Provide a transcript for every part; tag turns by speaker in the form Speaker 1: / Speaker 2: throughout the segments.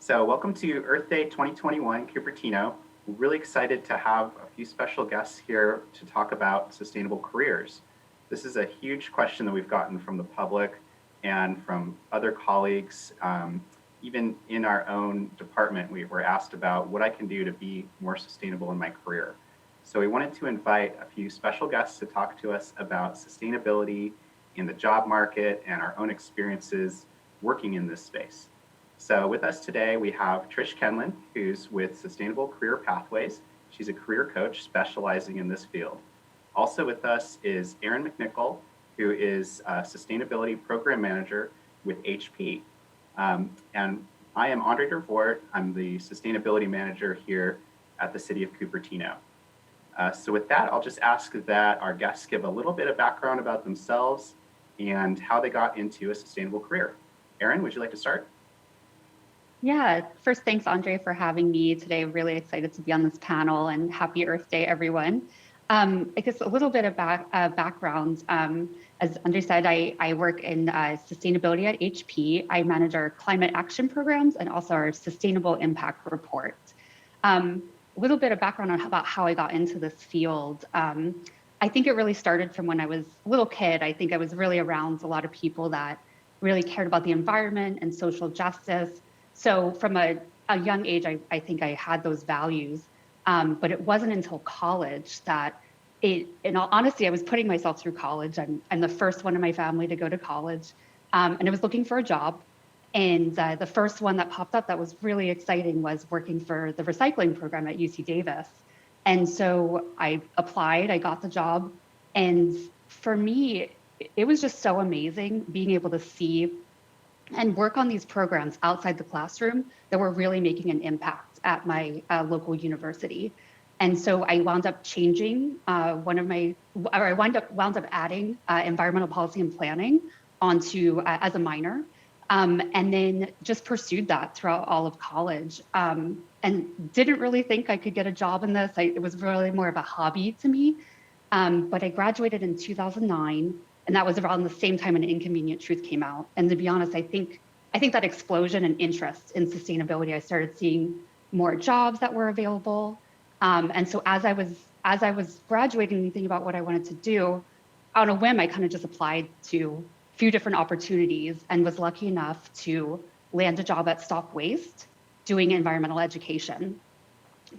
Speaker 1: So welcome to Earth Day 2021 Cupertino. We're really excited to have a few special guests here to talk about sustainable careers. This is a huge question that we've gotten from the public and from other colleagues. Even in our own department, we were asked about what I can do to be more sustainable in my career. So we wanted to invite a few special guests to talk to us about sustainability in the job market and our own experiences working in this space. So with us today, we have Trish Kenlon, who's with Sustainable Career Pathways. She's a career coach specializing in this field. Also with us is Erin McSlavkin, who is a sustainability program manager with HP. And I am Andre Duurvoort. I'm the sustainability manager here at the City of Cupertino. So with that, I'll just ask that our guests give a little bit of background about themselves and how they got into a sustainable career. Erin, would you like to start?
Speaker 2: Yeah, first, thanks, Andre, for having me today. Really excited to be on this panel, and happy Earth Day, everyone. I guess a little bit of background. As Andre said, I work in sustainability at HP. I manage our climate action programs and also our sustainable impact report. A little bit of background about how I got into this field. I think it really started from when I was a little kid. I think I was really around a lot of people that really cared about the environment and social justice. So from a young age, I think I had those values, but it wasn't until college that in all honesty, I was putting myself through college. I'm the first one in my family to go to college, and I was looking for a job. And the first one that popped up that was really exciting was working for the recycling program at UC Davis. And so I applied, I got the job. And for me, it was just so amazing being able to see and work on these programs outside the classroom that were really making an impact at my local university. And so I wound up changing I wound up adding environmental policy and planning onto as a minor, and then just pursued that throughout all of college, and didn't really think I could get a job in this. It was really more of a hobby to me, but I graduated in 2009. And that was around the same time An Inconvenient Truth came out. And to be honest, I think that explosion in interest in sustainability, I started seeing more jobs that were available. And so as I was graduating and thinking about what I wanted to do, on a whim, I kind of just applied to a few different opportunities and was lucky enough to land a job at Stop Waste doing environmental education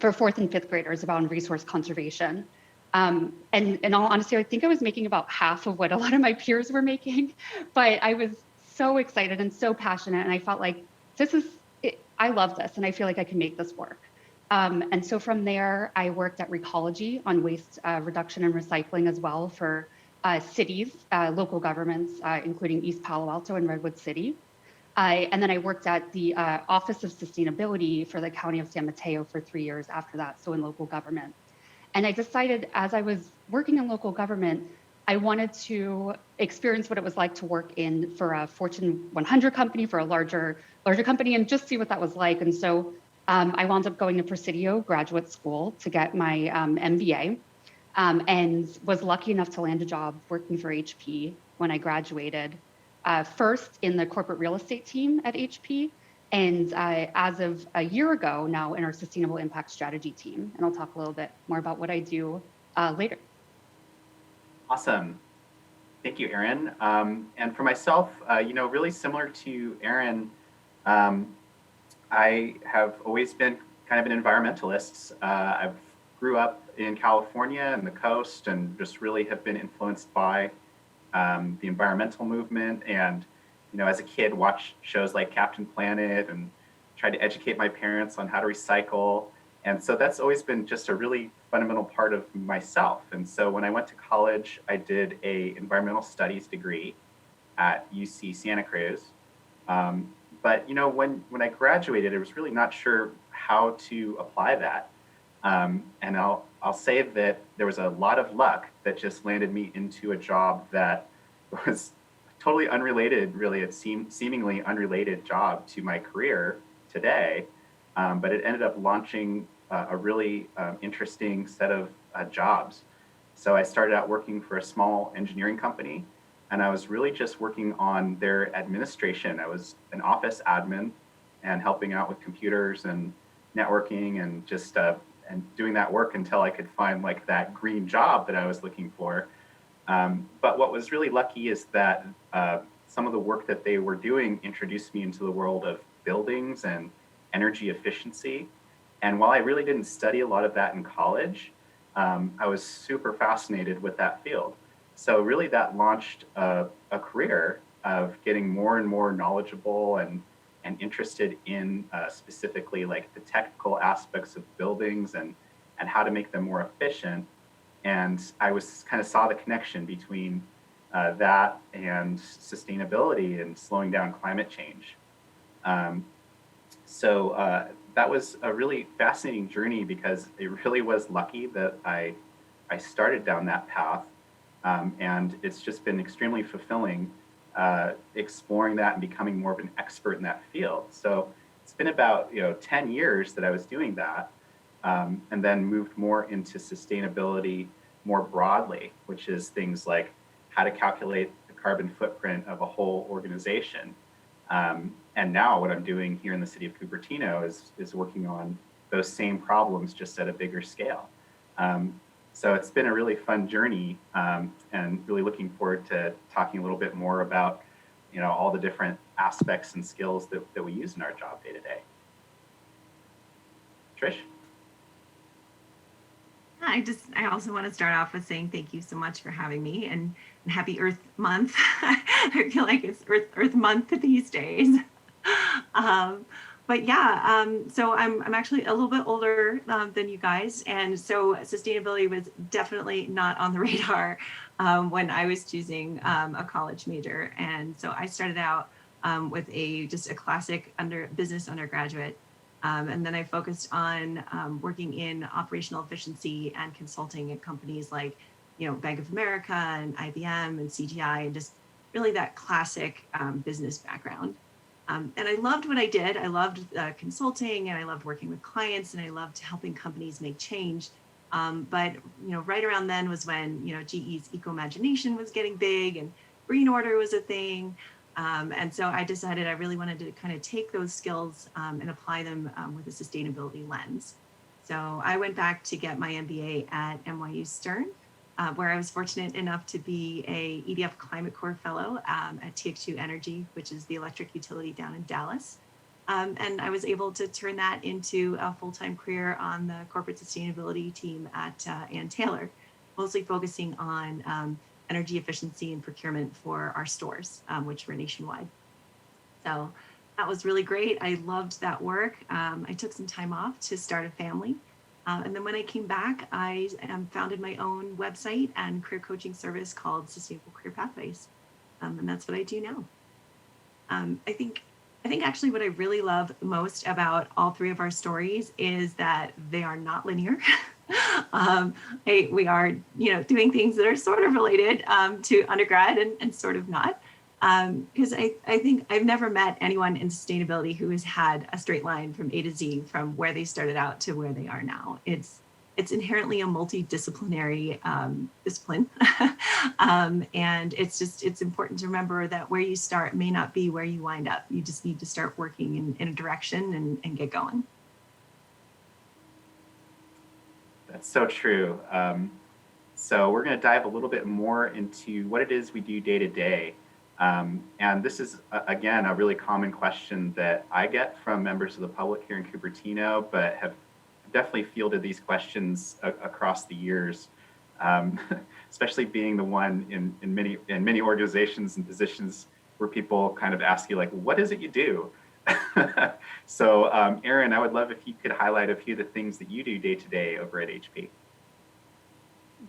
Speaker 2: for 4th and 5th graders about resource conservation. And in all honesty, I think I was making about half of what a lot of my peers were making, but I was so excited and so passionate. And I felt like I love this and I feel like I can make this work. And so from there, I worked at Recology on waste reduction and recycling as well for cities, local governments, including East Palo Alto and Redwood City. And then I worked at the Office of Sustainability for the County of San Mateo for 3 years after that, so in local government. And I decided as I was working in local government, I wanted to experience what it was like to work for a Fortune 100 company, for a larger company, and just see what that was like. And so I wound up going to Presidio Graduate School to get my MBA, and was lucky enough to land a job working for HP when I graduated, first in the corporate real estate team at HP. And as of a year ago now in our sustainable impact strategy team. And I'll talk a little bit more about what I do later.
Speaker 1: Awesome. Thank you, Erin. And for myself, really similar to Erin, I have always been kind of an environmentalist. I grew up in California and the coast and just really have been influenced by the environmental movement, and as a kid, watched shows like Captain Planet and tried to educate my parents on how to recycle. And so that's always been just a really fundamental part of myself. And so when I went to college, I did a environmental studies degree at UC Santa Cruz. But when I graduated, I was really not sure how to apply that. And I'll say that there was a lot of luck that just landed me into a job that was totally unrelated, really. It seemingly unrelated job to my career today, but it ended up launching a really interesting set of jobs. So I started out working for a small engineering company, and I was really just working on their administration. I was an office admin, and helping out with computers and networking and just and doing that work until I could find like that green job that I was looking for. But what was really lucky is that some of the work that they were doing introduced me into the world of buildings and energy efficiency. And while I really didn't study a lot of that in college, I was super fascinated with that field. So really that launched a career of getting more and more knowledgeable and interested in specifically like the technical aspects of buildings and how to make them more efficient. And I was kind of saw the connection between that and sustainability and slowing down climate change. So that was a really fascinating journey because it really was lucky that I started down that path. And it's just been extremely fulfilling exploring that and becoming more of an expert in that field. So it's been about 10 years that I was doing that, and then moved more into sustainability more broadly, which is things like how to calculate the carbon footprint of a whole organization. And now what I'm doing here in the city of Cupertino is working on those same problems just at a bigger scale. So it's been a really fun journey, and really looking forward to talking a little bit more about all the different aspects and skills that we use in our job day to day. Trish?
Speaker 3: I also want to start off with saying thank you so much for having me, and happy Earth Month. I feel like it's Earth Month these days. But yeah, so I'm actually a little bit older than you guys, and so sustainability was definitely not on the radar when I was choosing a college major. And so I started out with just a classic business undergraduate. And then I focused on working in operational efficiency and consulting at companies like, Bank of America and IBM and CGI, and just really that classic business background. And I loved what I did. I loved consulting, and I loved working with clients, and I loved helping companies make change. But right around then was when GE's Eco-Imagination was getting big, and Green Order was a thing. And so I decided I really wanted to kind of take those skills and apply them with a sustainability lens. So I went back to get my MBA at NYU Stern, where I was fortunate enough to be a EDF Climate Corps Fellow at TX2 Energy, which is the electric utility down in Dallas. And I was able to turn that into a full-time career on the corporate sustainability team at Ann Taylor, mostly focusing on energy efficiency and procurement for our stores, which were nationwide. So that was really great. I loved that work. I took some time off to start a family. And then when I came back, I founded my own website and career coaching service called Sustainable Career Pathways. And that's what I do now. I think actually what I really love most about all three of our stories is that they are not linear. We are, doing things that are sort of related to undergrad and sort of not. Because I think I've never met anyone in sustainability who has had a straight line from A to Z from where they started out to where they are now. It's inherently a multidisciplinary discipline. And it's important to remember that where you start may not be where you wind up. You just need to start working in a direction and get going.
Speaker 1: That's so true. So we're going to dive a little bit more into what it is we do day to day. And this is, again, a really common question that I get from members of the public here in Cupertino, but have definitely fielded these questions across the years, especially being the one in many organizations and positions where people kind of ask you, like, what is it you do? So, Erin, I would love if you could highlight a few of the things that you do day to day over at HP.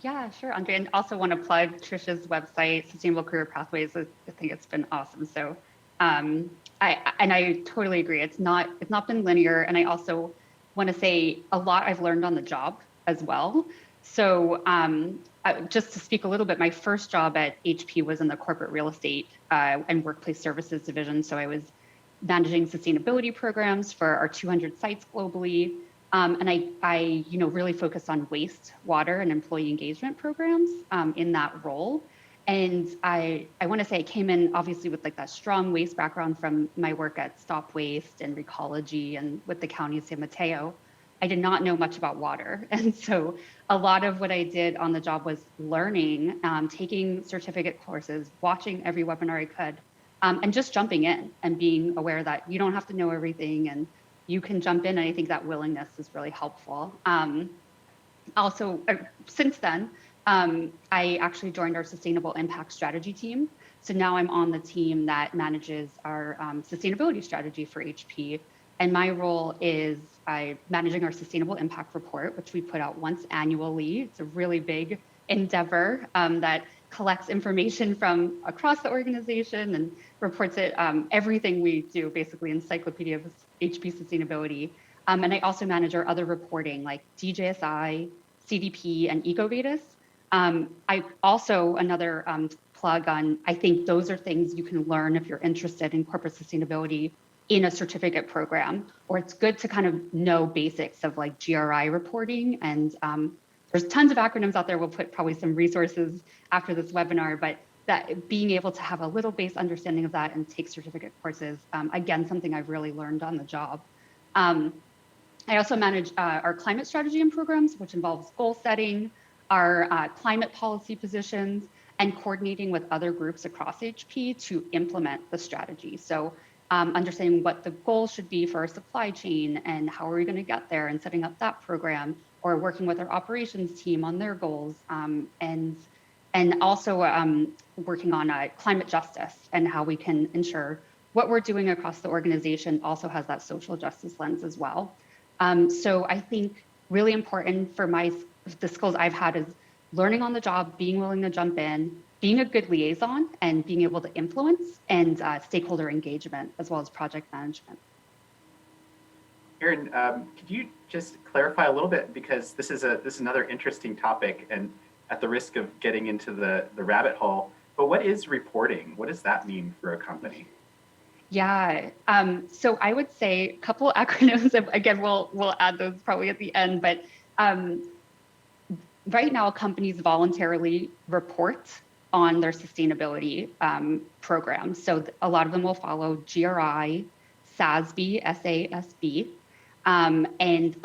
Speaker 2: Yeah, sure, Andre. And also want to plug Trish's website, Sustainable Career Pathways. I think it's been awesome. So I totally agree. It's not been linear. And I also want to say a lot I've learned on the job as well. So just to speak a little bit, my first job at HP was in the corporate real estate and workplace services division. So I was managing sustainability programs for our 200 sites globally. And I really focused on waste, water, and employee engagement programs in that role. And I want to say I came in obviously with like that strong waste background from my work at Stop Waste and Recology and with the County of San Mateo. I did not know much about water. And so a lot of what I did on the job was learning, taking certificate courses, watching every webinar I could, and just jumping in and being aware that you don't have to know everything and you can jump in. And I think that willingness is really helpful. Also, since then, I actually joined our sustainable impact strategy team. So now I'm on the team that manages our sustainability strategy for HP. And my role is managing our sustainable impact report, which we put out once annually. It's a really big endeavor that collects information from across the organization and reports it, everything we do, basically encyclopedia of HP sustainability. And I also manage our other reporting like DJSI, CDP, and EcoVadis. I also, another plug on, I think those are things you can learn if you're interested in corporate sustainability in a certificate program, or it's good to kind of know basics of like GRI reporting. And there's tons of acronyms out there. We'll put probably some resources after this webinar, but that being able to have a little base understanding of that and take certificate courses, again, something I've really learned on the job. I also manage our climate strategy and programs, which involves goal setting, our climate policy positions, and coordinating with other groups across HP to implement the strategy. So understanding what the goal should be for our supply chain and how are we going to get there and setting up that program, or working with our operations team on their goals, and also working on climate justice and how we can ensure what we're doing across the organization also has that social justice lens as well. So I think really important for the skills I've had is learning on the job, being willing to jump in, being a good liaison, and being able to influence, and stakeholder engagement, as well as project management.
Speaker 1: Erin, could you just clarify a little bit, because this is another interesting topic, and at the risk of getting into the rabbit hole, but what is reporting? What does that mean for a company?
Speaker 2: Yeah, so I would say a couple acronyms. Again, we'll add those probably at the end, but right now companies voluntarily report on their sustainability programs. So a lot of them will follow GRI, SASB, SASB, and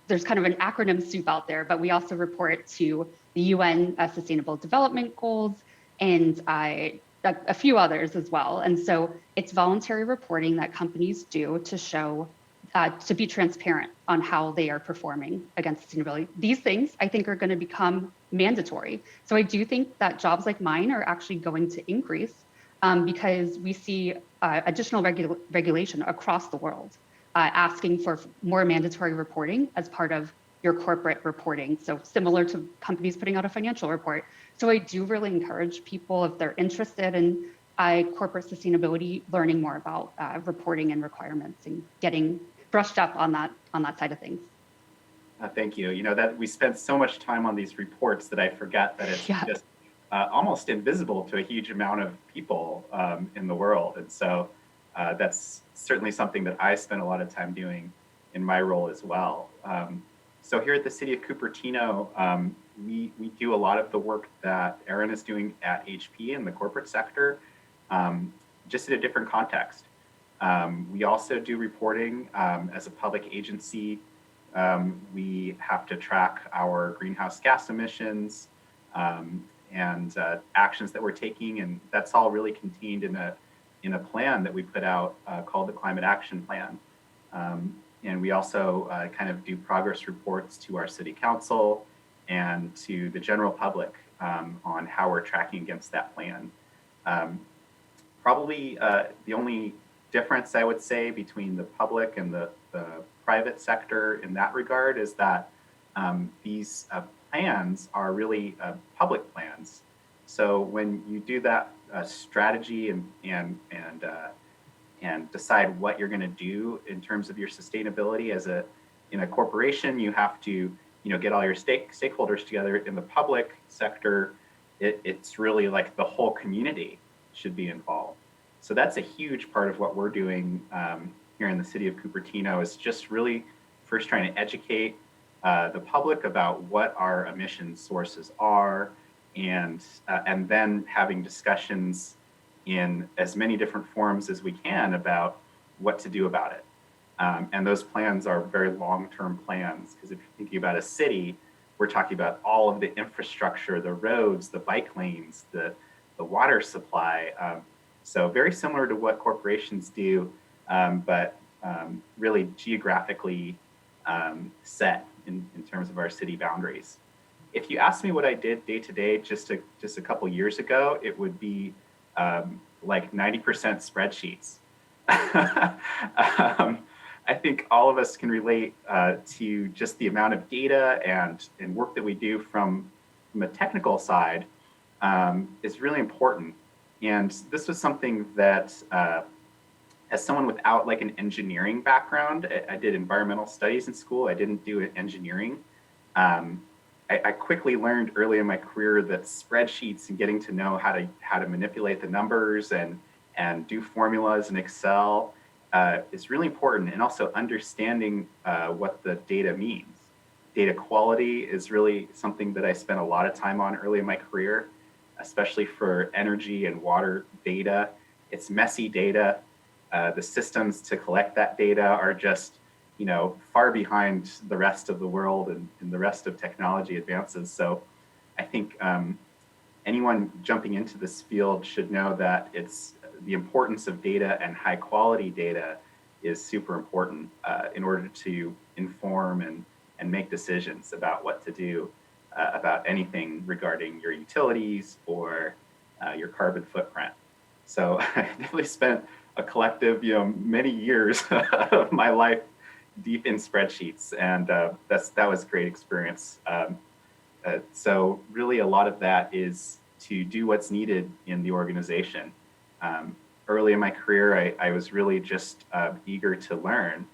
Speaker 2: there's kind of an acronym soup out there, but we also report to the UN Sustainable Development Goals and a few others as well. And so it's voluntary reporting that companies do to show, to be transparent on how they are performing against sustainability. These things I think are going to become mandatory. So I do think that jobs like mine are actually going to increase because we see additional regulation across the world asking for more mandatory reporting as part of your corporate reporting. So similar to companies putting out a financial report. So I do really encourage people, if they're interested in corporate sustainability, learning more about reporting and requirements and getting brushed up on that side of things.
Speaker 1: Thank you. You know, that we spend so much time on these reports that I forget that it's just almost invisible to a huge amount of people in the world. And so that's certainly something that I spend a lot of time doing in my role as well. So here at the City of Cupertino, we do a lot of the work that Erin is doing at HP in the corporate sector, just in a different context. We also do reporting as a public agency. We have to track our greenhouse gas emissions and actions that we're taking, and that's all really contained in a plan that we put out called the Climate Action Plan. And we also kind of do progress reports to our city council and to the general public on how we're tracking against that plan. Probably the only difference I would say between the public and the private sector in that regard is that these plans are really public plans. So when you do that strategy and decide what you're going to do in terms of your sustainability in a corporation, you have to get all your stakeholders together. In the public sector, it's really like the whole community should be involved. So that's a huge part of what we're doing here in the City of Cupertino, is just really first trying to educate the public about what our emission sources are, and then having discussions in as many different forums as we can about what to do about it. And those plans are very long-term plans, because if you're thinking about a city, we're talking about all of the infrastructure, the roads, the bike lanes, the water supply. So very similar to what corporations do, but really geographically set in terms of our city boundaries. If you ask me what I did day to day just a couple years ago, it would be like 90% spreadsheets. I think all of us can relate to just the amount of data and work that we do from a technical side is really important. And this was something that, as someone without like an engineering background, I did environmental studies in school. I didn't do engineering. I quickly learned early in my career that spreadsheets and getting to know how to manipulate the numbers and do formulas in Excel is really important, and also understanding what the data means. Data quality is really something that I spent a lot of time on early in my career, especially for energy and water data. It's messy data. The systems to collect that data are just, far behind the rest of the world and the rest of technology advances. So I think anyone jumping into this field should know that it's the importance of data, and high quality data is super important in order to inform and make decisions about what to do about anything regarding your utilities or your carbon footprint. So I definitely spent a collective, many years of my life deep in spreadsheets, and that was a great experience. So really a lot of that is to do what's needed in the organization. Early in my career, I was really just eager to learn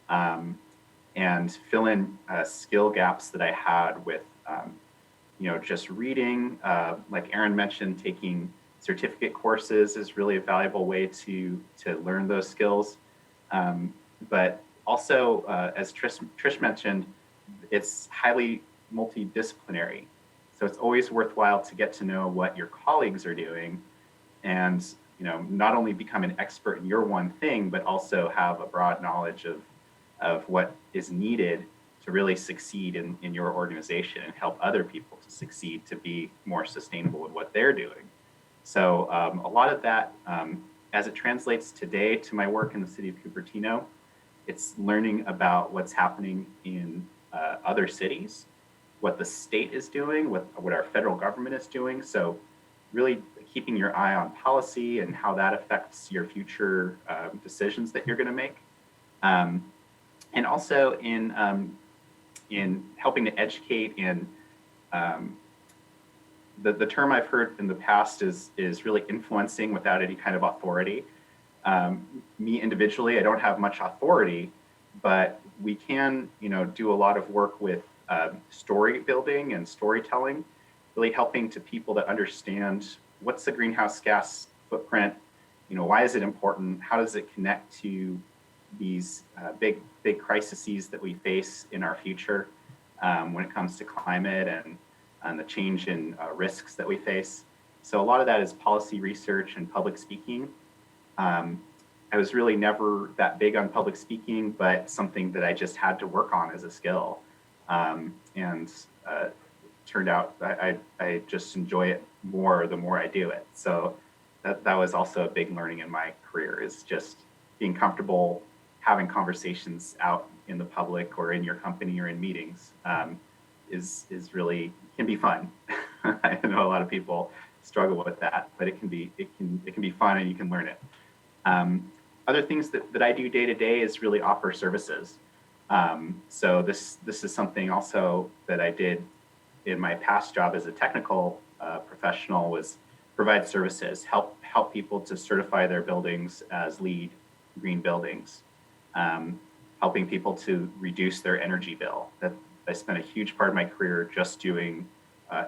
Speaker 1: and fill in skill gaps that I had with, just reading. Like Erin mentioned, taking certificate courses is really a valuable way to learn those skills. But also, as Trish mentioned, it's highly multidisciplinary. So it's always worthwhile to get to know what your colleagues are doing, and not only become an expert in your one thing, but also have a broad knowledge of what is needed to really succeed in your organization and help other people to succeed, to be more sustainable in what they're doing. So a lot of that, as it translates today to my work in the City of Cupertino, it's learning about what's happening in other cities, what the state is doing, what our federal government is doing. So really keeping your eye on policy and how that affects your future decisions that you're going to make. And also in helping to educate in the term I've heard in the past is really influencing without any kind of authority. Me individually, I don't have much authority, but we can, do a lot of work with story building and storytelling, really helping to people to understand what's the greenhouse gas footprint, why is it important, how does it connect to these big crises that we face in our future when it comes to climate and the change in risks that we face. So a lot of that is policy research and public speaking. I was really never that big on public speaking, but something that I just had to work on as a skill. And turned out I just enjoy it more the more I do it. So that was also a big learning in my career, is just being comfortable having conversations out in the public or in your company or in meetings is really, can be fun. I know a lot of people struggle with that, but it can be fun and you can learn it. Other things that I do day to day is really offer services. So this is something also that I did in my past job as a technical professional, was provide services, help people to certify their buildings as LEED green buildings, helping people to reduce their energy bill. That I spent a huge part of my career just doing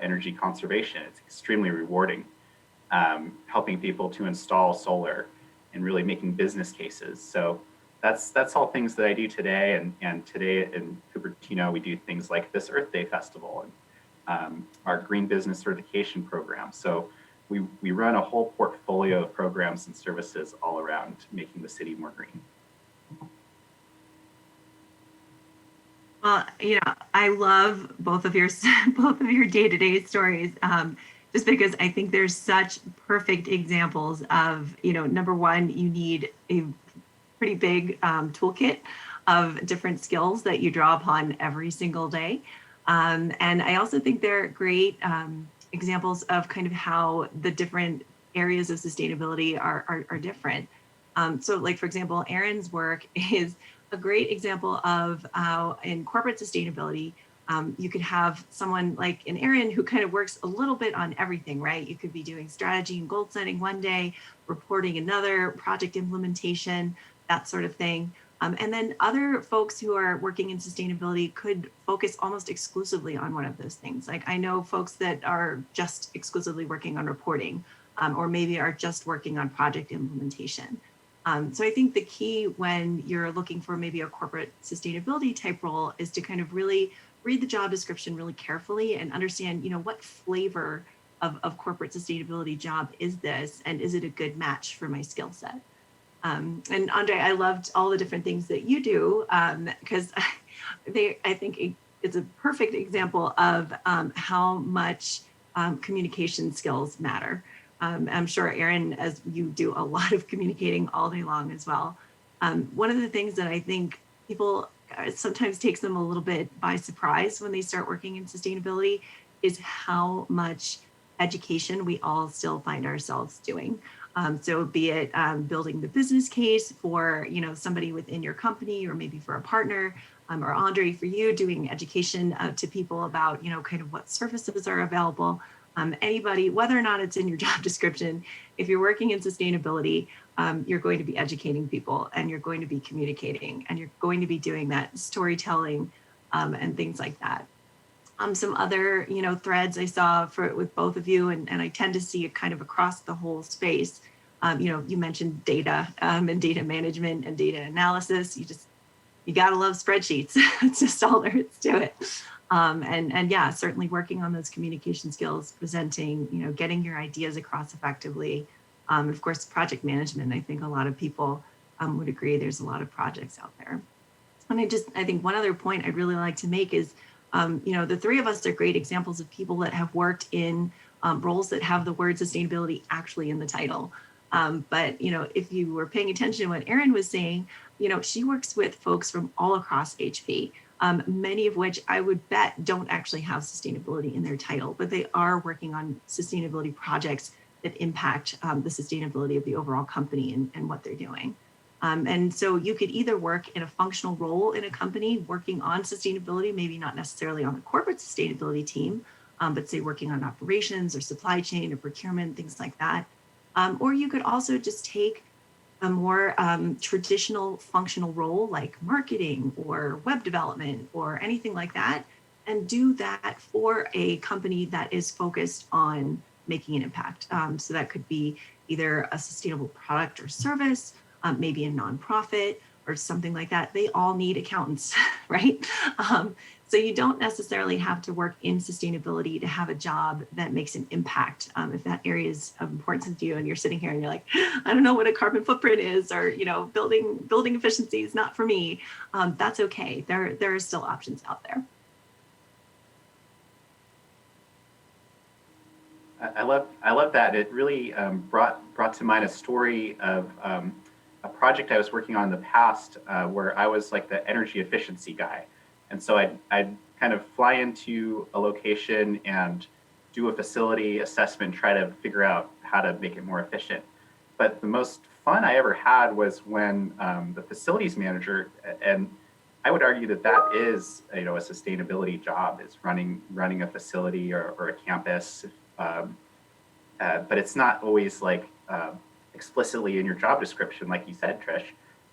Speaker 1: energy conservation. It's extremely rewarding. Helping people to install solar and really making business cases. So that's all things that I do today. And today in Cupertino, we do things like this Earth Day Festival. And our green business certification program. So we run a whole portfolio of programs and services all around making the city more green.
Speaker 3: Well, I love both of your day-to-day stories, just because I think there's such perfect examples of, number one, you need a pretty big toolkit of different skills that you draw upon every single day. And I also think they're great examples of kind of how the different areas of sustainability are different. So like, for example, Erin's work is a great example of how in corporate sustainability, you could have someone like an Erin who kind of works a little bit on everything, right? You could be doing strategy and goal setting one day, reporting another, project implementation, that sort of thing. And then other folks who are working in sustainability could focus almost exclusively on one of those things. Like I know folks that are just exclusively working on reporting, or maybe are just working on project implementation. So I think the key when you're looking for maybe a corporate sustainability type role is to kind of really read the job description really carefully and understand, what flavor of corporate sustainability job is this, and is it a good match for my skill set? And Andre, I loved all the different things that you do, because I think it's a perfect example of how much communication skills matter. I'm sure, Erin, as you do a lot of communicating all day long as well. One of the things that I think people sometimes takes them a little bit by surprise when they start working in sustainability is how much education we all still find ourselves doing. So be it building the business case for somebody within your company, or maybe for a partner, or Andre, for you doing education to people about kind of what services are available. Anybody, whether or not it's in your job description, if you're working in sustainability, you're going to be educating people, and you're going to be communicating, and you're going to be doing that storytelling and things like that. Some other threads I saw with both of you, and I tend to see it kind of across the whole space. You mentioned data and data management and data analysis. You gotta love spreadsheets. It's just all there is to it. And yeah, certainly working on those communication skills, presenting, getting your ideas across effectively. Of course, project management. I think a lot of people would agree. There's a lot of projects out there. And I think one other point I'd really like to make is, the three of us are great examples of people that have worked in roles that have the word sustainability actually in the title. But if you were paying attention to what Erin was saying, she works with folks from all across HP, many of which I would bet don't actually have sustainability in their title, but they are working on sustainability projects that impact the sustainability of the overall company and what they're doing. And so you could either work in a functional role in a company working on sustainability, maybe not necessarily on the corporate sustainability team, but say working on operations or supply chain or procurement, things like that. Or you could also just take a more traditional functional role like marketing or web development or anything like that, and do that for a company that is focused on making an impact. So that could be either a sustainable product or service, maybe a nonprofit or something like that. They all need accountants, right? So you don't necessarily have to work in sustainability to have a job that makes an impact. If that area is of importance to you and you're sitting here and you're like, I don't know what a carbon footprint is, or building efficiency is not for me, that's okay. There are still options out there.
Speaker 1: I love that. It really brought to mind a story of a project I was working on in the past where I was like the energy efficiency guy. And so I'd kind of fly into a location and do a facility assessment, try to figure out how to make it more efficient. But the most fun I ever had was when the facilities manager, and I would argue that is a sustainability job, is running a facility or a campus. But it's not always like explicitly in your job description, like you said, Trish.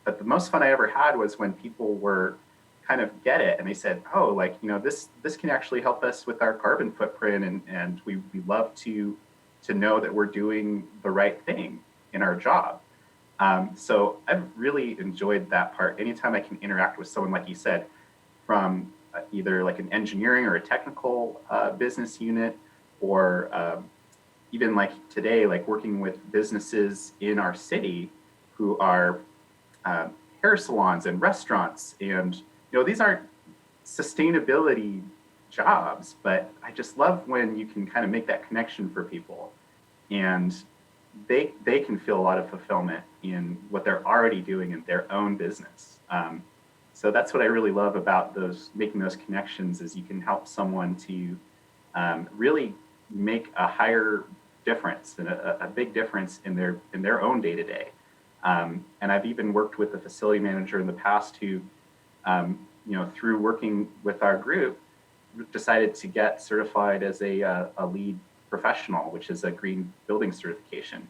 Speaker 1: But the most fun I ever had was when people were kind of get it and they said, oh, like, this can actually help us with our carbon footprint, and we love to know that we're doing the right thing in our job. So I've really enjoyed that part. Anytime I can interact with someone, like you said, from either like an engineering or a technical business unit, or even like today, like working with businesses in our city who are hair salons and restaurants. And, these aren't sustainability jobs, but I just love when you can kind of make that connection for people, and they can feel a lot of fulfillment in what they're already doing in their own business. So that's what I really love about making those connections, is you can help someone to really make a higher difference and a big difference in their own day to day. And I've even worked with a facility manager in the past who, through working with our group, decided to get certified as a lead professional, which is a green building certification.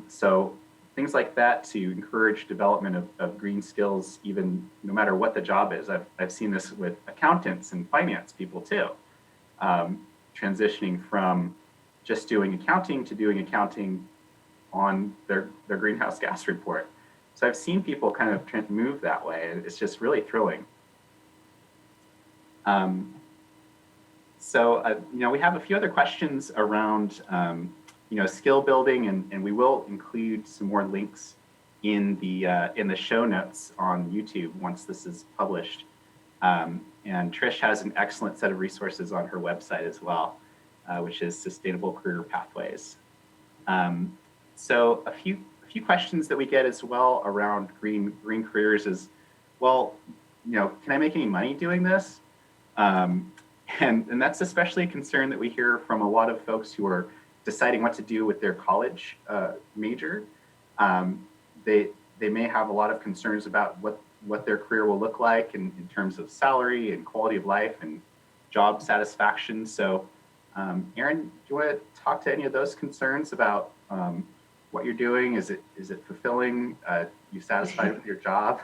Speaker 1: So things like that to encourage development of green skills, even no matter what the job is. I've seen this with accountants and finance people too, transitioning from just doing accounting to doing accounting on their greenhouse gas report. So I've seen people kind of move that way, and it's just really thrilling. We have a few other questions around skill building, and we will include some more links in the show notes on YouTube once this is published. And Trish has an excellent set of resources on her website as well, which is Sustainable Career Pathways. So a few questions that we get as well around green careers is, well, can I make any money doing this? And that's especially a concern that we hear from a lot of folks who are deciding what to do with their college major. They may have a lot of concerns about what their career will look like in terms of salary and quality of life and job satisfaction. So Erin, do you want to talk to any of those concerns about what you're doing? Is it fulfilling? You satisfied with your job?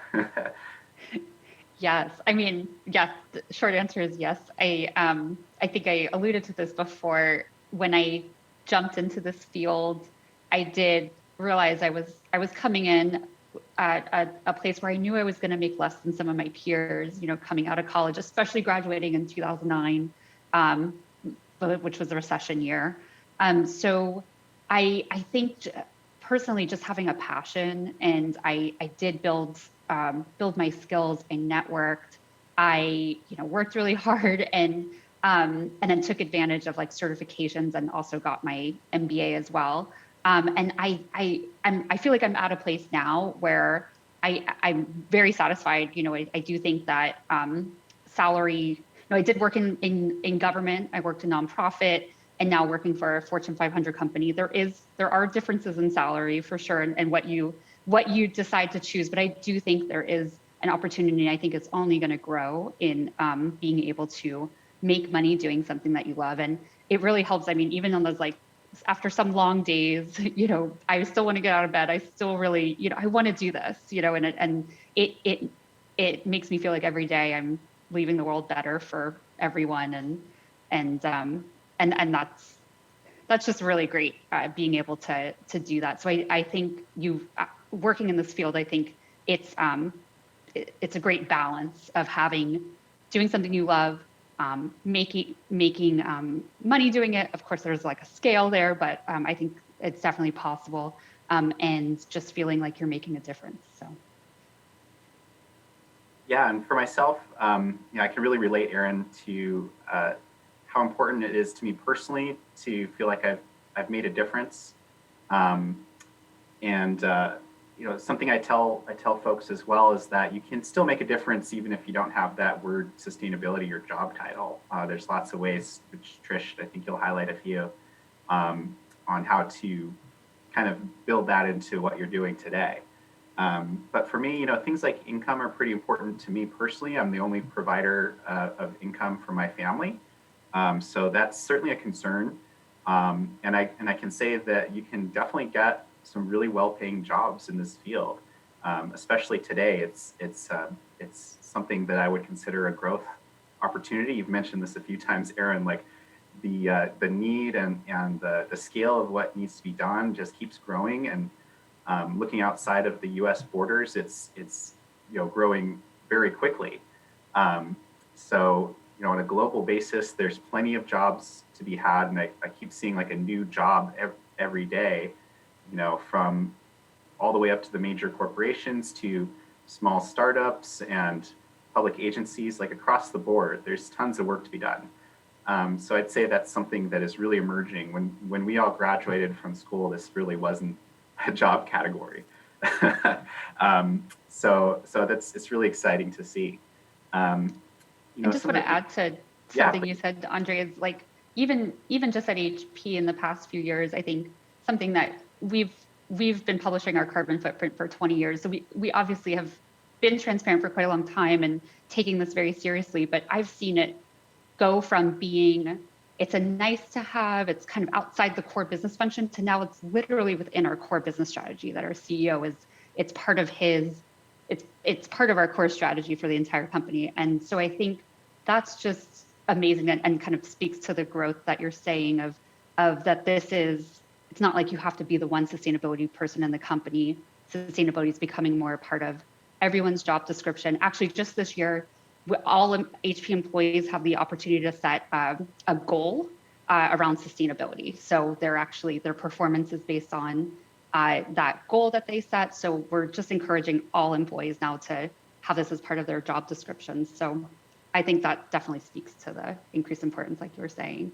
Speaker 2: Yes. I mean, yes, the short answer is yes. I think I alluded to this before. When I jumped into this field, I did realize I was coming in at a place where I knew I was going to make less than some of my peers, coming out of college, especially graduating in 2009, which was the recession year. So I think personally, just having a passion, and I did build my skills and networked. I worked really hard, and then took advantage of like certifications, and also got my MBA as well. And I feel like I'm at a place now where I'm very satisfied. I do think that salary. I did work in government. I worked in nonprofit, and now working for a Fortune 500 company. There are differences in salary for sure, and what you decide to choose. But I do think there is an opportunity. I think it's only going to grow in being able to make money doing something that you love. And it really helps. I mean, even on those, like, after some long days, I still want to get out of bed. I still really, I want to do this, and it makes me feel like every day I'm leaving the world better for everyone. And that's just really great, being able to do that. So I think working in this field, I think it's a great balance of doing something you love, making money doing it. Of course, there's like a scale there, but I think it's definitely possible, and just feeling like you're making a difference. So.
Speaker 1: Yeah, and for myself, I can really relate, Erin, to how important it is to me personally to feel like I've made a difference, and something I tell folks as well is that you can still make a difference even if you don't have that word sustainability or job title. There's lots of ways, which Trish, I think you'll highlight a few, on how to kind of build that into what you're doing today. But for me, things like income are pretty important to me personally. I'm the only provider of income for my family. So that's certainly a concern. And I can say that you can definitely get some really well-paying jobs in this field, especially today. It's something that I would consider a growth opportunity. You've mentioned this a few times, Erin. Like the need and the scale of what needs to be done just keeps growing. And looking outside of the U.S. borders, it's growing very quickly. So, on a global basis, there's plenty of jobs to be had. And I keep seeing like a new job every day, from all the way up to the major corporations to small startups and public agencies, like across the board. There's tons of work to be done. So I'd say that's something that is really emerging. When we all graduated from school, this really wasn't a job category. So it's really exciting to see.
Speaker 2: I just want to add to something you said, Andre, is like even just at HP in the past few years, I think something that we've been publishing our carbon footprint for 20 years. So we obviously have been transparent for quite a long time and taking this very seriously, but I've seen it go from being, it's a nice to have, it's kind of outside the core business function, to now it's literally within our core business strategy that our CEO it's part of it's part of our core strategy for the entire company. And so I think that's just amazing and kind of speaks to the growth that you're saying of that it's not like you have to be the one sustainability person in the company. Sustainability is becoming more a part of everyone's job description. Actually, just this year, all HP employees have the opportunity to set a goal around sustainability. So their performance is based on that goal that they set. So we're just encouraging all employees now to have this as part of their job descriptions. So I think that definitely speaks to the increased importance, like you were saying.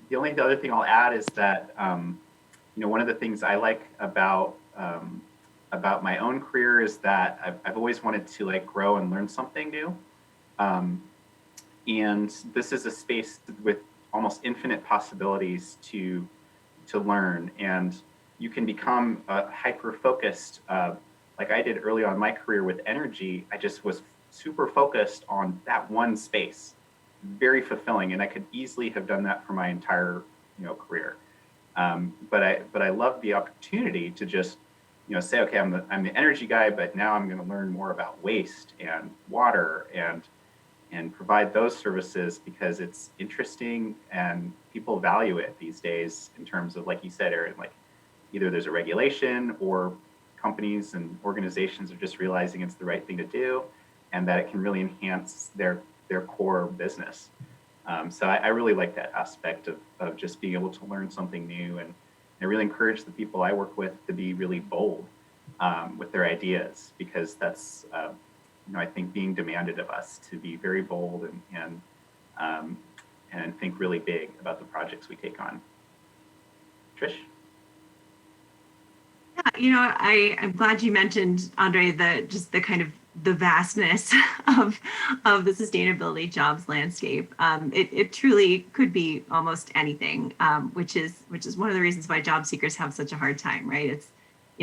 Speaker 1: The only other thing I'll add is that, one of the things I like about my own career is that I've always wanted to like grow and learn something new. And this is a space with almost infinite possibilities to learn. And you can become hyper-focused, like I did early on in my career with energy. I just was super focused on that one space, very fulfilling. And I could easily have done that for my entire, career. But I love the opportunity to just, say, okay, I'm the energy guy, but now I'm going to learn more about waste and water and provide those services because it's interesting and people value it these days in terms of, like you said, Erin, like either there's a regulation or companies and organizations are just realizing it's the right thing to do and that it can really enhance their core business. So I really like that aspect of just being able to learn something new. And I really encourage the people I work with to be really bold with their ideas, because that's, I think, being demanded of us to be very bold and think really big about the projects we take on. Trish?
Speaker 3: Yeah, I'm glad you mentioned, Andre, the kind of the vastness of the sustainability jobs landscape. It truly could be almost anything, which is one of the reasons why job seekers have such a hard time, right? It's,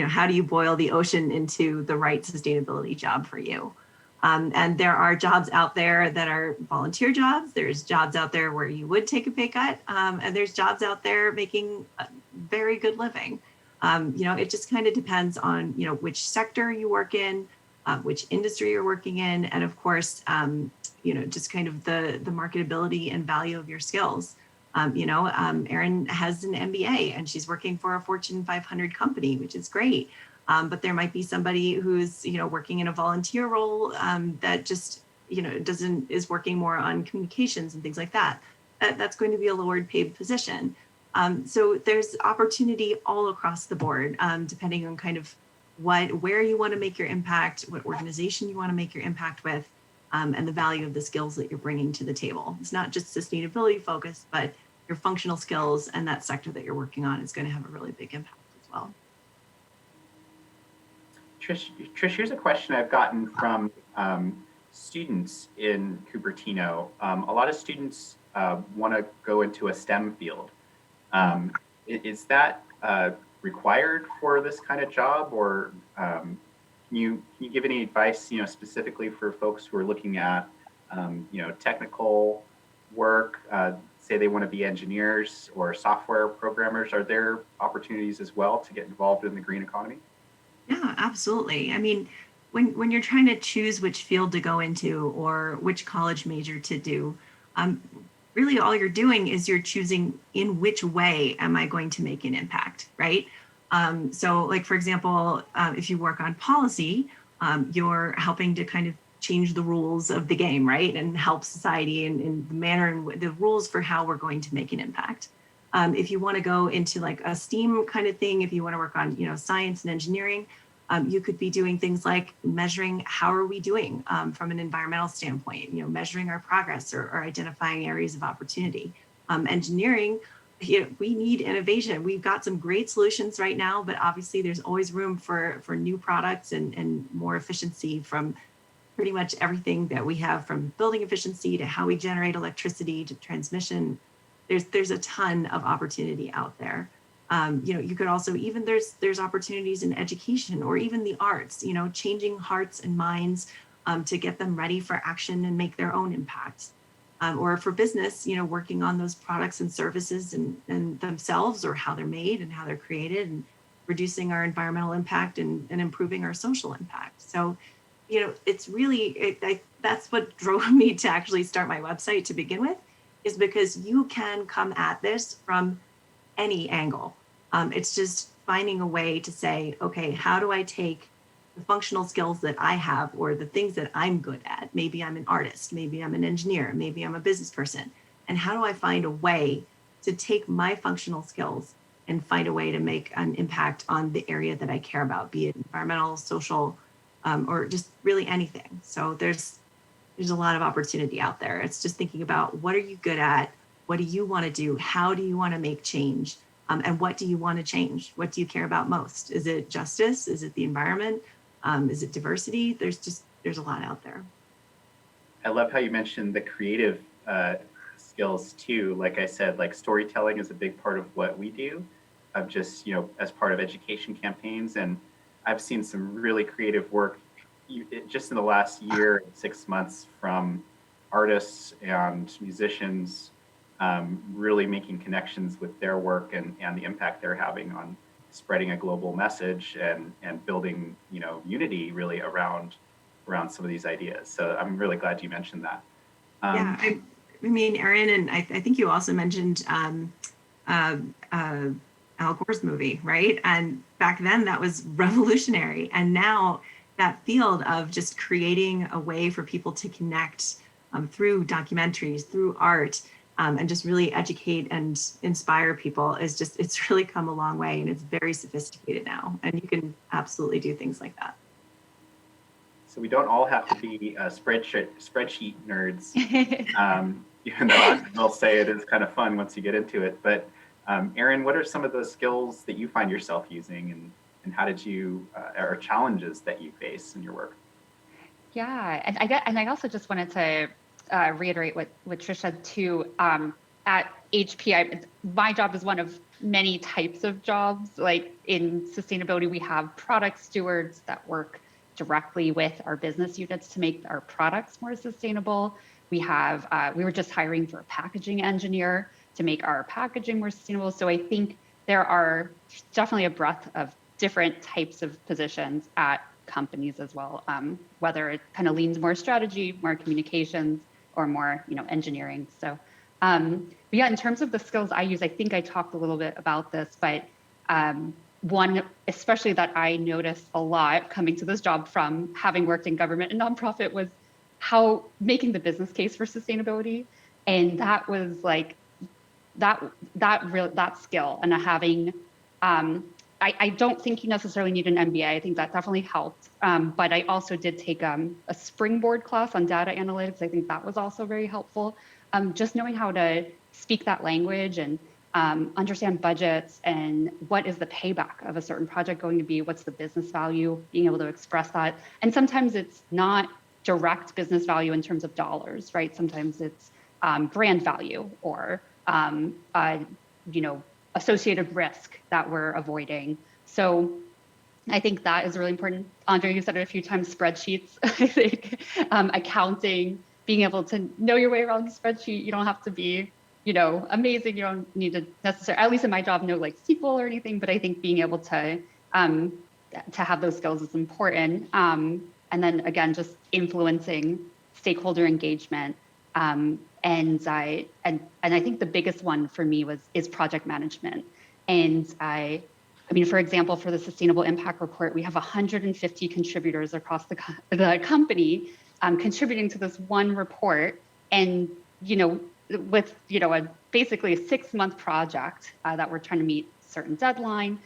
Speaker 3: how do you boil the ocean into the right sustainability job for you? And there are jobs out there that are volunteer jobs. There's jobs out there where you would take a pay cut, and there's jobs out there making a very good living. It just kind of depends on, which sector you work in, which industry you're working in, and of course, just kind of the marketability and value of your skills. Erin has an MBA and she's working for a Fortune 500 company, which is great. But there might be somebody who's, working in a volunteer role that just, is working more on communications and things like that. That's going to be a lower paid position. So there's opportunity all across the board, depending on kind of where you want to make your impact, what organization you want to make your impact with, and the value of the skills that you're bringing to the table. It's not just sustainability focused, but your functional skills and that sector that you're working on is going to have a really big impact as well.
Speaker 1: Trish, here's a question I've gotten from students in Cupertino. A lot of students want to go into a STEM field. Is that required for this kind of job, or can you give any advice, specifically for folks who are looking at, technical work, say they want to be engineers or software programmers? Are there opportunities as well to get involved in the green economy?
Speaker 3: Yeah, absolutely. I mean, when you're trying to choose which field to go into or which college major to do, really all you're doing is you're choosing in which way am I going to make an impact, right? So like, for example, if you work on policy, you're helping to kind of change the rules of the game, right? And help society in the manner and the rules for how we're going to make an impact. If you want to go into like a STEAM kind of thing, if you want to work on, science and engineering, you could be doing things like measuring how are we doing from an environmental standpoint, measuring our progress or identifying areas of opportunity. Engineering, we need innovation. We've got some great solutions right now, but obviously there's always room for new products and more efficiency from pretty much everything that we have, from building efficiency to how we generate electricity to transmission. There's a ton of opportunity out there. You could also even there's opportunities in education or even the arts, changing hearts and minds to get them ready for action and make their own impact. Or for business, working on those products and services and themselves, or how they're made and how they're created, and reducing our environmental impact and improving our social impact. So, it's really, that's what drove me to actually start my website to begin with, is because you can come at this from any angle. It's just finding a way to say, okay, how do I take the functional skills that I have, or the things that I'm good at? Maybe I'm an artist, maybe I'm an engineer, maybe I'm a business person. And how do I find a way to take my functional skills and find a way to make an impact on the area that I care about, be it environmental, social, or just really anything. So there's a lot of opportunity out there. It's just thinking about, what are you good at? What do you want to do? How do you want to make change? And what do you want to change? What do you care about most? Is it justice? Is it the environment? Is it diversity? There's a lot out there.
Speaker 1: I love how you mentioned the creative skills too. Like I said, like storytelling is a big part of what we do, of just, as part of education campaigns. And I've seen some really creative work just in the last year, 6 months, from artists and musicians, really making connections with their work and the impact they're having on spreading a global message and building, unity really around some of these ideas. So I'm really glad you mentioned that.
Speaker 3: Yeah, I mean, Erin, and I think you also mentioned Al Gore's movie, right? And back then that was revolutionary. And now that field of just creating a way for people to connect through documentaries, through art, and just really educate and inspire people it's really come a long way, and it's very sophisticated now. And you can absolutely do things like that.
Speaker 1: So we don't all have to be spreadsheet nerds, even though I will say it is kind of fun once you get into it. But Erin, what are some of those skills that you find yourself using, and how did you, or challenges that you face in your work?
Speaker 2: Yeah, and I also just wanted to reiterate what Trish said too. At HP, my job is one of many types of jobs. Like in sustainability, we have product stewards that work directly with our business units to make our products more sustainable. We were just hiring for a packaging engineer to make our packaging more sustainable. So I think there are definitely a breadth of different types of positions at companies as well, whether it kind of leans more strategy, more communications, or more, engineering. So, but yeah, in terms of the skills I use, I think I talked a little bit about this, but one, especially that I noticed a lot coming to this job from having worked in government and nonprofit, was how making the business case for sustainability. And that was like, that skill, and having, I don't think you necessarily need an MBA. I think that definitely helped. But I also did take a springboard class on data analytics. I think that was also very helpful. Just knowing how to speak that language and understand budgets and what is the payback of a certain project going to be, what's the business value, being able to express that. And sometimes it's not direct business value in terms of dollars, right? Sometimes it's brand value or, associated risk that we're avoiding. So I think that is really important. Andre, you said it a few times, spreadsheets. I think accounting, being able to know your way around the spreadsheet. You don't have to be, amazing. You don't need to necessarily, at least in my job, know like SQL or anything, but I think being able to have those skills is important. And then again, just influencing stakeholder engagement. And I think the biggest one for me is project management. And I mean, for example, for the Sustainable Impact Report, we have 150 contributors across the company. contributing to this one report, and with basically a 6-month project that we're trying to meet a certain deadline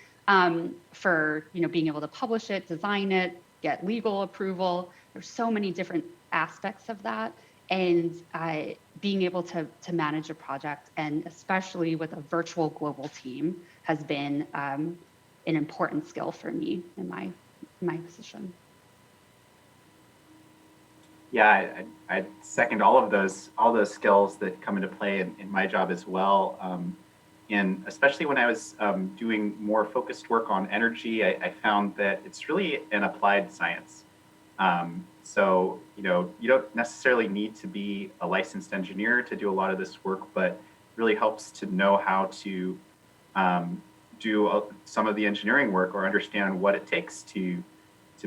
Speaker 2: for being able to publish it, design it, get legal approval. There's so many different aspects of that, and being able to manage a project, and especially with a virtual global team, has been an important skill for me in my position.
Speaker 1: Yeah, I second all those skills that come into play in my job as well. And especially when I was doing more focused work on energy, I found that it's really an applied science. So, you don't necessarily need to be a licensed engineer to do a lot of this work, but it really helps to know how to do some of the engineering work, or understand what it takes to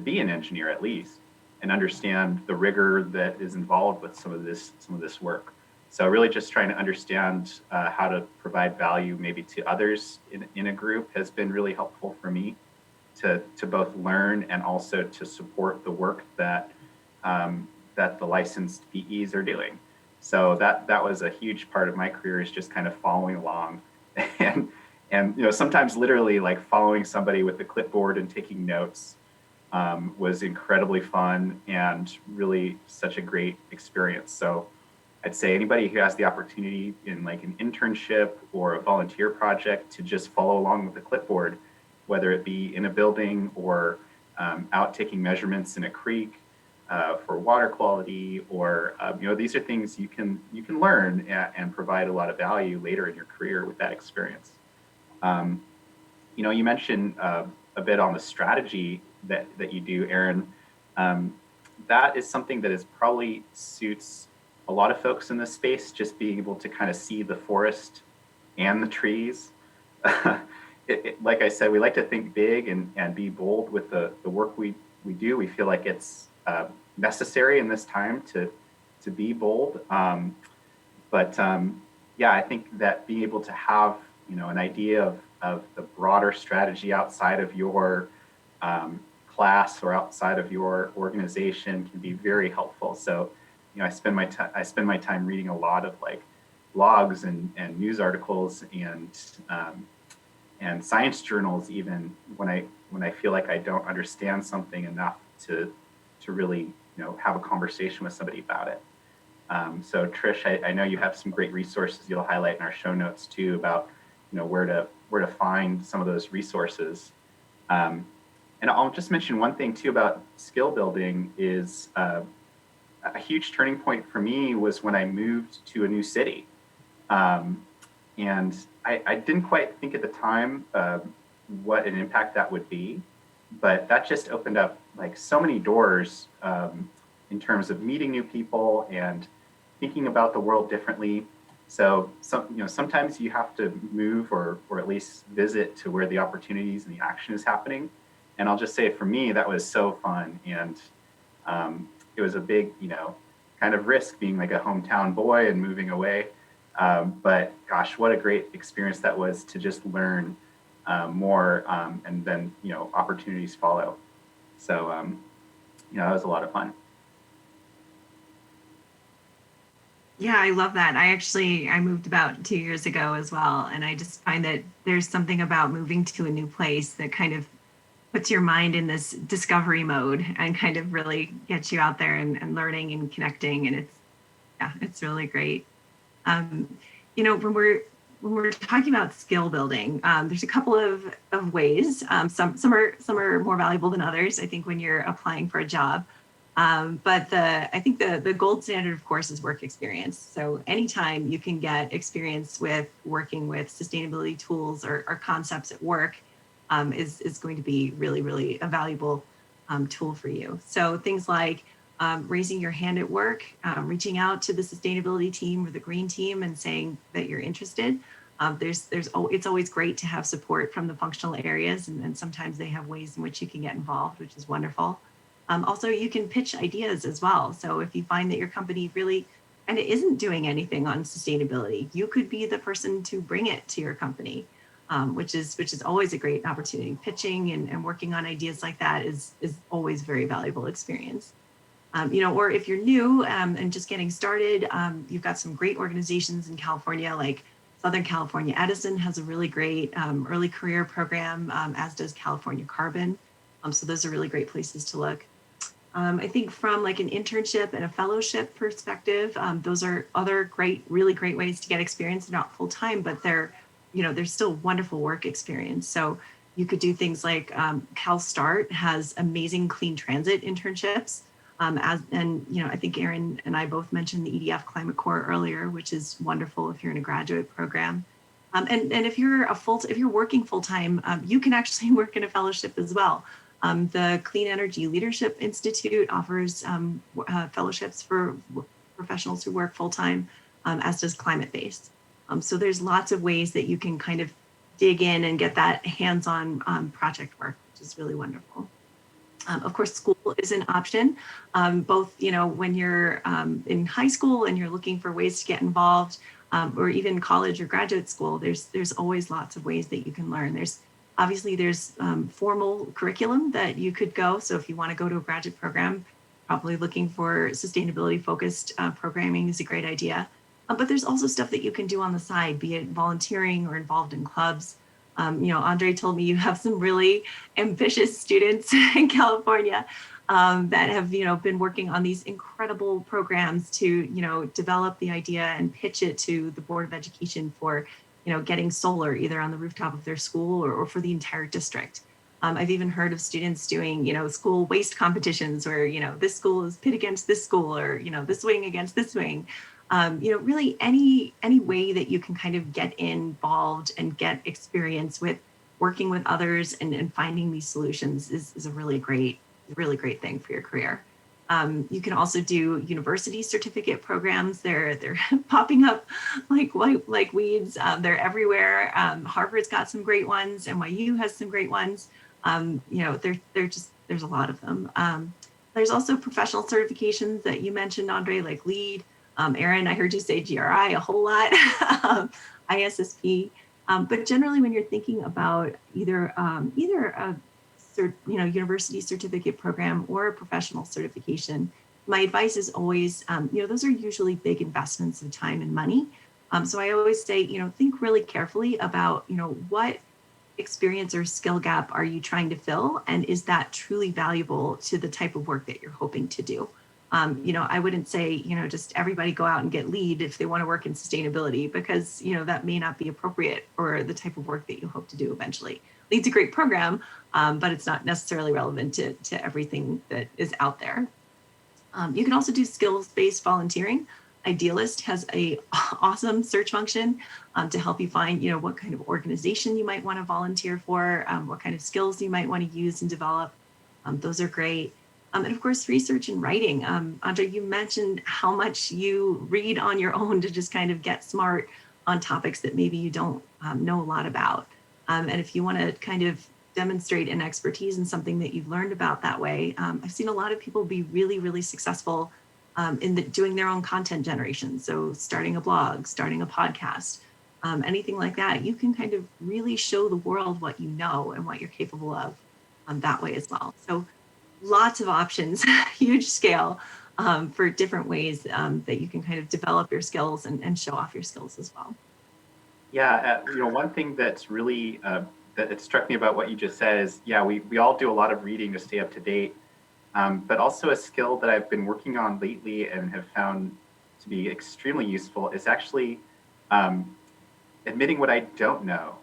Speaker 1: be an engineer at least, and understand the rigor that is involved with some of this work. So really just trying to understand how to provide value maybe to others in a group has been really helpful for me to both learn and also to support the work that the licensed PEs are doing. So that was a huge part of my career, is just kind of following along and sometimes literally like following somebody with a clipboard and taking notes was incredibly fun and really such a great experience. So I'd say anybody who has the opportunity in like an internship or a volunteer project to just follow along with the clipboard, whether it be in a building or out taking measurements in a creek for water quality, or these are things you can learn and provide a lot of value later in your career with that experience. You mentioned a bit on the strategy that you do, Erin. That is something that is probably suits a lot of folks in this space, just being able to kind of see the forest and the trees. Like I said, we like to think big and be bold with the work we do. We feel like it's necessary in this time to be bold. Yeah, I think that being able to have an idea of the broader strategy outside of your class or outside of your organization can be very helpful. So I spend my time reading a lot of like blogs and news articles and science journals, even when I feel like I don't understand something enough to really have a conversation with somebody about it. So Trish, I know you have some great resources you'll highlight in our show notes too about where to find some of those resources. And I'll just mention one thing too about skill building is a huge turning point for me was when I moved to a new city. And I didn't quite think at the time what an impact that would be, but that just opened up like so many doors in terms of meeting new people and thinking about the world differently. So sometimes you have to move or at least visit to where the opportunities and the action is happening. And I'll just say for me, that was so fun. And it was a big, kind of risk being like a hometown boy and moving away. But gosh, what a great experience that was to just learn more and then, opportunities follow. So, that was a lot of fun.
Speaker 3: Yeah, I love that. I moved about 2 years ago as well. And I just find that there's something about moving to a new place that kind of puts your mind in this discovery mode and kind of really gets you out there and learning and connecting. And it's really great. When we're talking about skill building, there's a couple of ways. Some are more valuable than others, I think, when you're applying for a job. But I think the gold standard, of course, is work experience. So anytime you can get experience with working with sustainability tools or concepts at work is going to be really, really a valuable tool for you. So things like raising your hand at work, reaching out to the sustainability team or the green team and saying that you're interested. It's always great to have support from the functional areas, and sometimes they have ways in which you can get involved, which is wonderful. Also, you can pitch ideas as well. So if you find that your company really kind of isn't doing anything on sustainability, you could be the person to bring it to your company, which is always a great opportunity. Pitching and working on ideas like that is always very valuable experience. Or if you're new and just getting started, you've got some great organizations in California, like Southern California Edison has a really great early career program, as does California Carbon. So those are really great places to look. I think from like an internship and a fellowship perspective, those are other really great ways to get experience. They're not full time, but they're still wonderful work experience. So you could do things like CalSTART has amazing clean transit internships. I think Erin and I both mentioned the EDF Climate Corps earlier, which is wonderful if you're in a graduate program. And if you're working full time, you can actually work in a fellowship as well. The Clean Energy Leadership Institute offers fellowships for professionals who work full time, as does Climate Based. So there's lots of ways that you can kind of dig in and get that hands-on project work, which is really wonderful. Of course, school is an option, both when you're in high school and you're looking for ways to get involved, or even college or graduate school. There's always lots of ways that you can learn. There's formal curriculum that you could go. So if you want to go to a graduate program, probably looking for sustainability focused programming is a great idea. But there's also stuff that you can do on the side, be it volunteering or involved in clubs. Andre told me you have some really ambitious students in California that have, been working on these incredible programs to, develop the idea and pitch it to the Board of Education for, getting solar either on the rooftop of their school or for the entire district. I've even heard of students doing, school waste competitions where, this school is pit against this school or, this wing against this wing. Really any way that you can kind of get involved and get experience with working with others and finding these solutions is a really great thing for your career. You can also do university certificate programs. They're popping up like weeds. They're everywhere. Harvard's got some great ones. NYU has some great ones. There's a lot of them. There's also professional certifications that you mentioned, Andre, like LEED. Erin, I heard you say GRI a whole lot, ISSP. But generally, when you're thinking about either a university certificate program or a professional certification, my advice is always, those are usually big investments of time and money. So I always say, think really carefully about, what experience or skill gap are you trying to fill, and is that truly valuable to the type of work that you're hoping to do? I wouldn't say, just everybody go out and get LEED if they want to work in sustainability, because, that may not be appropriate for the type of work that you hope to do eventually. LEED's a great program, but it's not necessarily relevant to everything that is out there. You can also do skills-based volunteering. Idealist has a awesome search function to help you find, what kind of organization you might want to volunteer for, what kind of skills you might want to use and develop. Those are great. And of course, research and writing. Andre, you mentioned how much you read on your own to just kind of get smart on topics that maybe you don't know a lot about. And if you want to kind of demonstrate an expertise in something that you've learned about that way, I've seen a lot of people be really, really successful in doing their own content generation. So starting a blog, starting a podcast, anything like that, you can kind of really show the world what you know and what you're capable of that way as well. So lots of options, huge scale for different ways that you can kind of develop your skills and show off your skills as well.
Speaker 1: Yeah, one thing that's really that it struck me about what you just said is, we all do a lot of reading to stay up to date, but also a skill that I've been working on lately and have found to be extremely useful is actually admitting what I don't know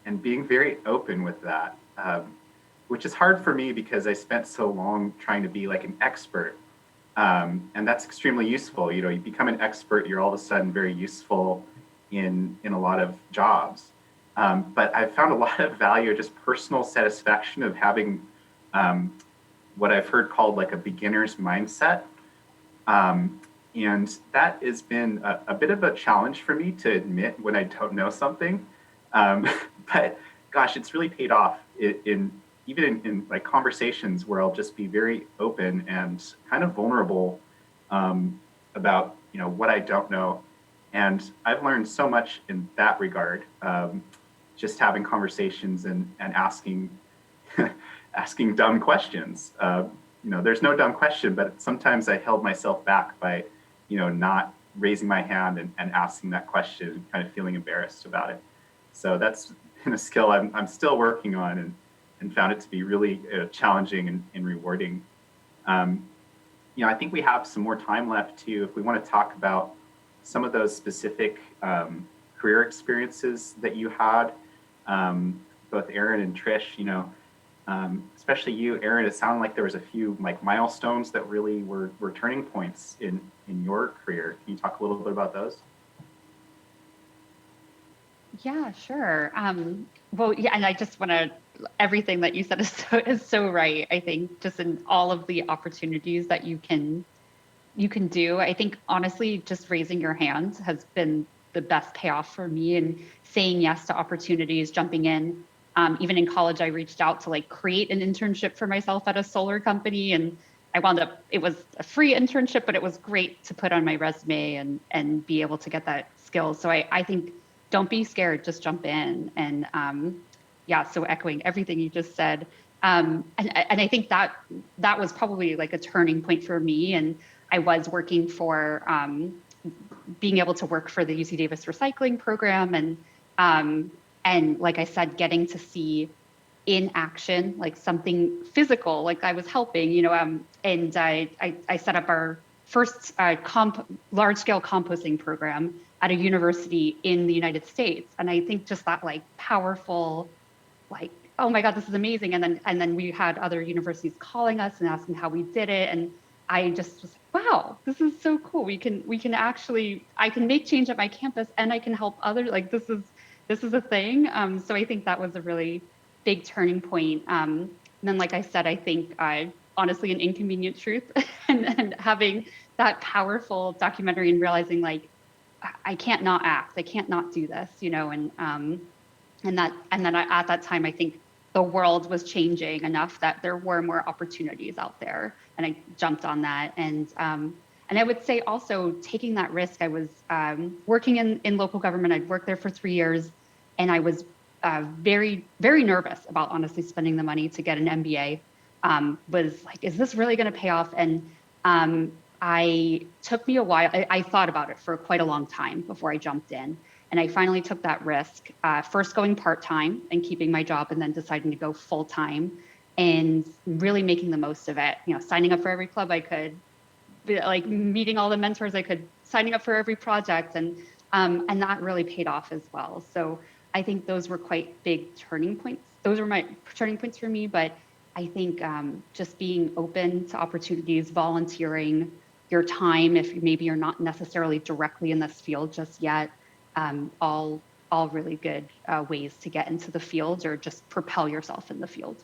Speaker 1: and being very open with that. Which is hard for me because I spent so long trying to be like an expert. And that's extremely useful. You become an expert, you're all of a sudden very useful in a lot of jobs. But I've found a lot of value, just personal satisfaction of having what I've heard called like a beginner's mindset. And that has been a bit of a challenge for me to admit when I don't know something. But gosh, it's really paid off even in like conversations where I'll just be very open and kind of vulnerable about what I don't know. And I've learned so much in that regard, just having conversations and asking asking dumb questions. there's no dumb question, but sometimes I held myself back by, not raising my hand and asking that question, kind of feeling embarrassed about it. So that's been a skill I'm still working on, and found it to be really challenging and rewarding. I think we have some more time left too, if we want to talk about some of those specific career experiences that you had, both Erin and Trish, especially you, Erin, it sounded like there was a few like milestones that really were turning points in your career. Can you talk a little bit about those?
Speaker 2: Yeah, sure. Well, yeah, and I just want to, everything that you said is so right. I think just in all of the opportunities that you can do, I think honestly, just raising your hand has been the best payoff for me, and saying yes to opportunities, jumping in. Even in college, I reached out to like create an internship for myself at a solar company, and I wound up, it was a free internship, but it was great to put on my resume and be able to get that skill. So I think don't be scared, just jump in. And yeah, so echoing everything you just said. And I think that was probably like a turning point for me. And I was working for being able to work for the UC Davis recycling program, and like I said, getting to see in action, like something physical, like I was helping, and I set up our first large scale composting program at a university in the United States. And I think just that like powerful, like, oh my God, this is amazing. And then we had other universities calling us and asking how we did it. And I just was like, wow, this is so cool. We can actually, I can make change at my campus, and I can help others. Like this is a thing. So I think that was a really big turning point. And then, like I said, I think honestly, an inconvenient truth, and having that powerful documentary and realizing like, I can't not act, I can't not do this, and then at that time, I think the world was changing enough that there were more opportunities out there, and I jumped on that. And I would say also taking that risk. I was working in local government. I'd worked there for 3 years, and I was very, very nervous about honestly spending the money to get an MBA. Was like, is this really going to pay off? And I took me a while. I thought about it for quite a long time before I jumped in. And I finally took that risk, first going part-time and keeping my job, and then deciding to go full-time and really making the most of it. Signing up for every club I could, like meeting all the mentors I could, signing up for every project. And that really paid off as well. So I think those were quite big turning points. Those were my turning points for me. But I think just being open to opportunities, volunteering your time, if maybe you're not necessarily directly in this field just yet, all really good ways to get into the field or just propel yourself in the field.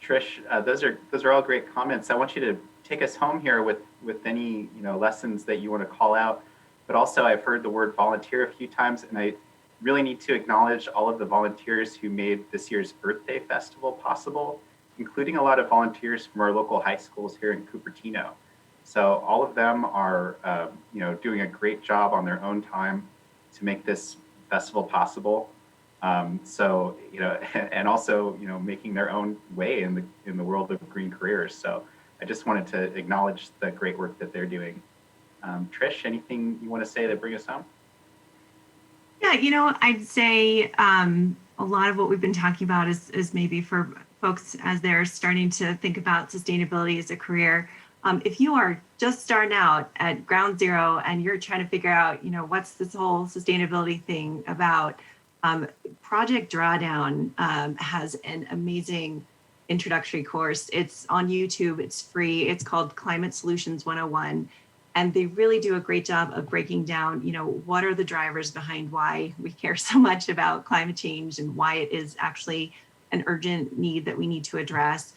Speaker 1: Trish, those are all great comments. I want you to take us home here with any lessons that you want to call out. But also, I've heard the word volunteer a few times, and I really need to acknowledge all of the volunteers who made this year's Earth Day Festival possible, including a lot of volunteers from our local high schools here in Cupertino. So all of them are, doing a great job on their own time to make this festival possible. And also, making their own way in the world of green careers. So I just wanted to acknowledge the great work that they're doing. Trish, anything you want to say to bring us home?
Speaker 3: Yeah, I'd say a lot of what we've been talking about is maybe for folks as they're starting to think about sustainability as a career. If you are just starting out at ground zero and you're trying to figure out, what's this whole sustainability thing about, Project Drawdown has an amazing introductory course. It's on YouTube, it's free. It's called Climate Solutions 101. And they really do a great job of breaking down, what are the drivers behind why we care so much about climate change and why it is actually an urgent need that we need to address.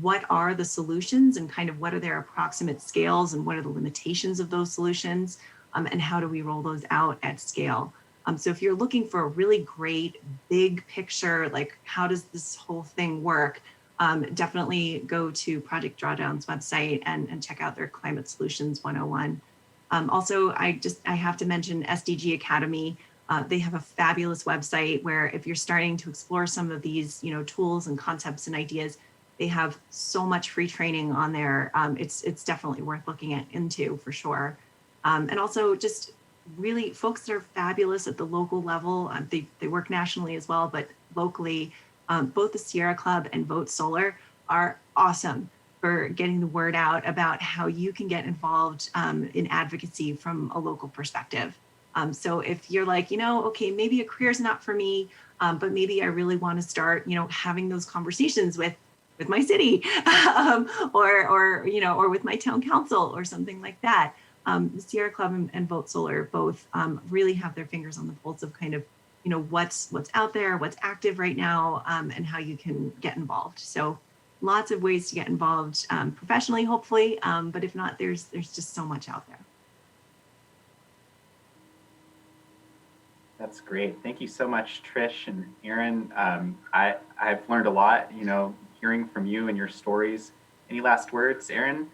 Speaker 3: What are the solutions and kind of what are their approximate scales and what are the limitations of those solutions, and how do we roll those out at scale? So if you're looking for a really great big picture, like how does this whole thing work, definitely go to Project Drawdown's website and check out their Climate Solutions 101. Also, I have to mention SDG Academy. They have a fabulous website where if you're starting to explore some of these, tools and concepts and ideas, They have so much free training on there. It's definitely worth looking into for sure. And also just really folks that are fabulous at the local level. They work nationally as well, but locally, both the Sierra Club and Vote Solar are awesome for getting the word out about how you can get involved in advocacy from a local perspective. So if you're like, okay, maybe a career is not for me, but maybe I really want to start, having those conversations with my city, or with my town council or something like that. The Sierra Club and Vote Solar both really have their fingers on the pulse of kind of, what's out there, what's active right now, and how you can get involved. So lots of ways to get involved professionally, hopefully, but if not, there's just so much out there.
Speaker 1: That's great. Thank you so much, Trish and Erin. I've learned a lot, hearing from you and your stories. Any last words, Erin?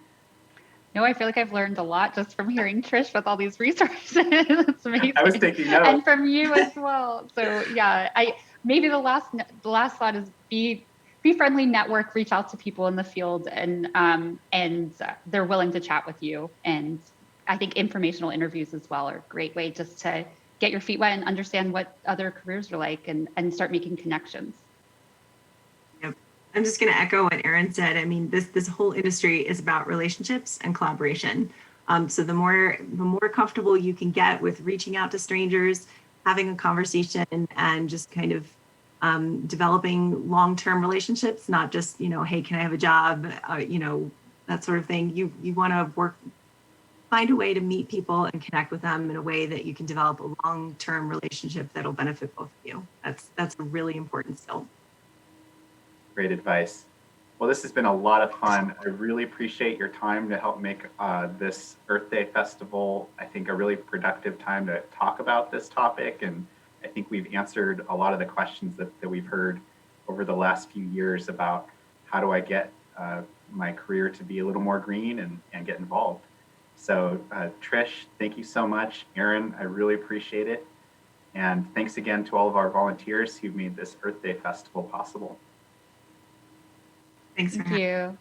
Speaker 2: No, I feel like I've learned a lot just from hearing Trish with all these resources. It's amazing.
Speaker 1: I was taking notes.
Speaker 2: And from you as well. So yeah, maybe the last thought is be friendly, network, reach out to people in the field, and they're willing to chat with you. And I think informational interviews as well are a great way just to get your feet wet and understand what other careers are like, and start making connections.
Speaker 3: Yep. I'm just going to echo what Erin said. I mean, this whole industry is about relationships and collaboration. So the more comfortable you can get with reaching out to strangers, having a conversation, and just kind of developing long-term relationships, not just, hey, can I have a job? That sort of thing. You want to find a way to meet people and connect with them in a way that you can develop a long-term relationship that'll benefit both of you. That's a really important skill.
Speaker 1: Great advice. Well, this has been a lot of fun. I really appreciate your time to help make this Earth Day Festival, I think, a really productive time to talk about this topic. And I think we've answered a lot of the questions that we've heard over the last few years about how do I get my career to be a little more green and get involved. So Trish, thank you so much. Erin, I really appreciate it. And thanks again to all of our volunteers who made this Earth Day Festival possible.
Speaker 3: Thanks for having me.
Speaker 2: Thank you.